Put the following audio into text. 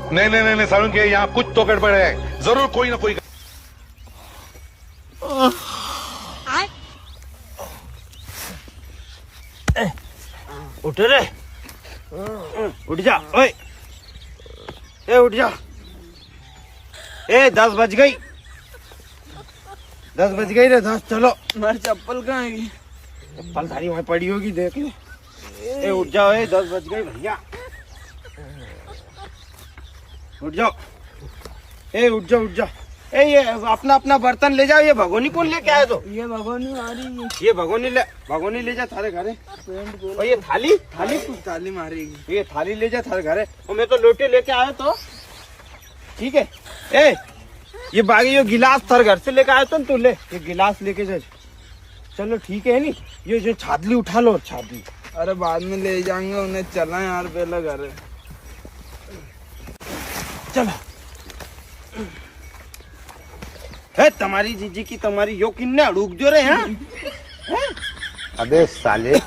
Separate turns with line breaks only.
नहीं नहीं नहीं, नहीं सारुण के यहाँ कुछ तो गड़बड़ है, जरूर कोई ना कोई।
उठ रे, उठ जा। ओए ए उठ जा। ए 10 बज गई, 10 बज गई रे। 10 चलो।
मारी चप्पल कहाँ है?
चप्पल थारी वहां पड़ी होगी, देख ले। ए उठ जाओ, 10 बज गई भैया, उठ जाओ। ए उठ जाओ, उठ जाओ। ए ये अपना अपना बर्तन ले जाओ। ये भगोनी कौन लेके आया? तो
ये भगवान आ रही है।
ये भगोनी ले जा थारे घरे। और ये थाली
ताली मारेगी।
ये थाली ले जा थारे घरे। और मैं तो लोटे लेके आया, तो ठीक है। ए ये बागी ये गिलास थारे घर से लेके आया तो तू ले, ये गिलास लेके जा। चलो ठीक है नी। ये जो छादली उठा लो, छादली।
अरे बाद में ले जाएंगे उन्हें, चला यार पहले घर।
चलो। है तुम्हारी जीजी की, तुम्हारी यो किन्ने रुक जो रहे हैं।
अबे साले।